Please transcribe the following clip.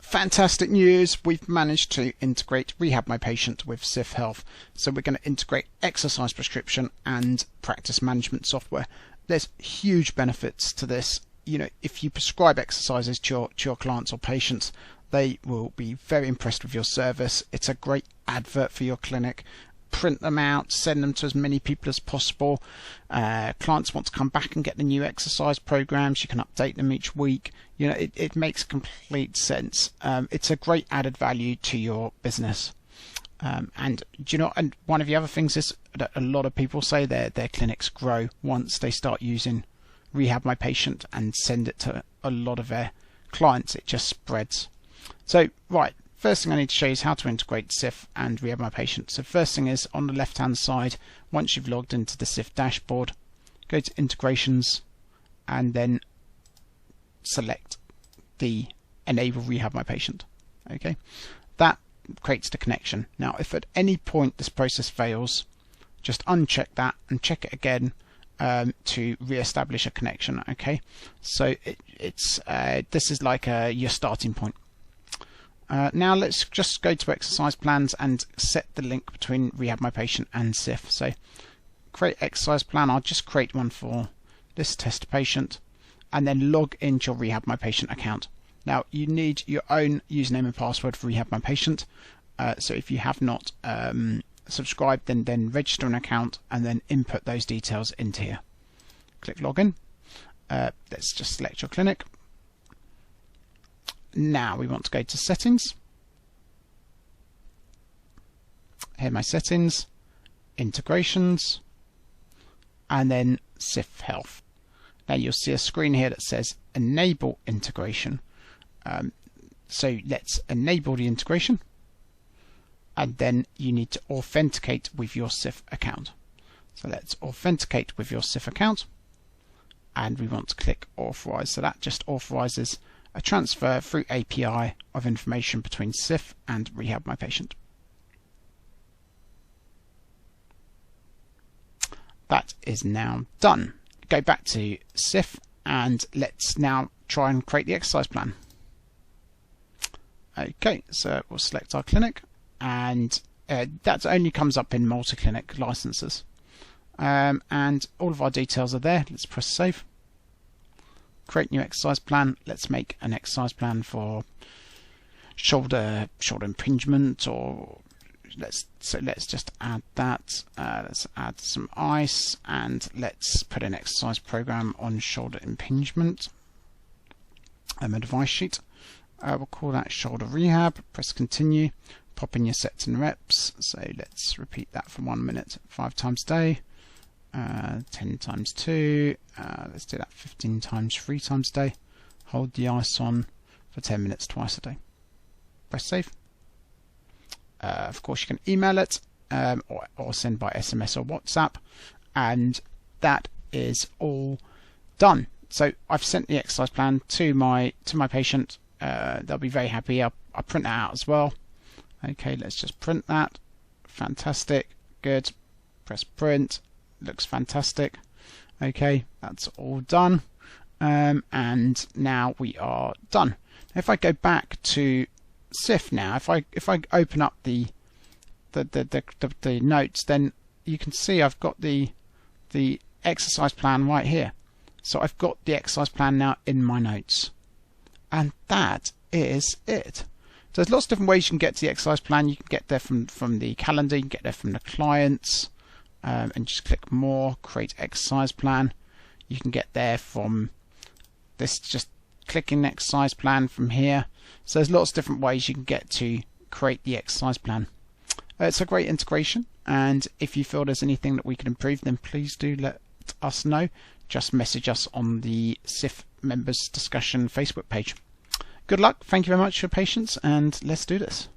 Fantastic news! We've managed to integrate Rehab My Patient with sif.health. So we're going to integrate exercise prescription and practice management software. There's huge benefits to this. You know, if you prescribe exercises to your clients or patients, they will be very impressed with your service. It's a great advert for your clinic. Print them out, send them to as many people as possible. Clients want to come back and get the new exercise programs. You can update them each week. You know, it makes complete sense. It's a great added value to your business. And do you know, and one of the other things is that a lot of people say their clinics grow once they start using Rehab My Patient and send it to a lot of their clients. It just spreads. So, right. First thing I need to show you is how to integrate Sif and Rehab My Patient. So first thing is on the left hand side, once you've logged into the Sif dashboard, go to integrations and then select the enable Rehab My Patient. Okay, that creates the connection. Now if at any point this process fails, just uncheck that and check it again to re-establish a connection. Okay, so this is like your starting point. Now let's just go to exercise plans and set the link between Rehab My Patient and Sif. So create exercise plan. I'll just create one for this test patient and then log into your Rehab My Patient account. Now you need your own username and password for Rehab My Patient. So if you have not subscribed, then register an account and then input those details into here. Click login. Let's just select your clinic. Now we want to go to settings. Here my settings, integrations, and then sif.health. Now you'll see a screen here that says enable integration. So let's enable the integration, and then you need to authenticate with your Sif account. So let's authenticate with your Sif account, and we want to click authorize. So that just authorizes a transfer through API of information between Sif and Rehab My Patient. That is now done. Go back to Sif and let's now try and create the exercise plan. Okay, so we'll select our clinic, and that only comes up in multi-clinic licenses. And all of our details are there. Let's press save. Create new exercise plan. Let's make an exercise plan for shoulder impingement, or let's just add that. Let's add some ice, and let's put an exercise program on shoulder impingement. A device sheet. We'll call that shoulder rehab. Press continue. Pop in your sets and reps. So let's repeat that for 1 minute, 5 times a day. 10 times 2, let's do that 15 times 3 times a day. Hold the ice on for 10 minutes twice a day. Press save. Of course you can email it or send by SMS or WhatsApp, and that is all done. So I've sent the exercise plan to my patient. They'll be very happy. I'll print that out as well. Okay, let's just print that. Fantastic, good. Press print. Looks fantastic. Okay, that's all done, and now we are done. If I go back to Sif now, if I open up the notes, then you can see I've got the exercise plan right here. So I've got the exercise plan now in my notes, and that is it. So there's lots of different ways you can get to the exercise plan. You can get there from the calendar. You can get there from the clients. And just click more, create exercise plan. You can get there from this, just clicking exercise plan from here. So there's lots of different ways you can get to create the exercise plan. It's a great integration, and if you feel there's anything that we can improve, then please do let us know. Just message us on the Sif members discussion Facebook page. Good luck, thank you very much for your patience, and let's do this.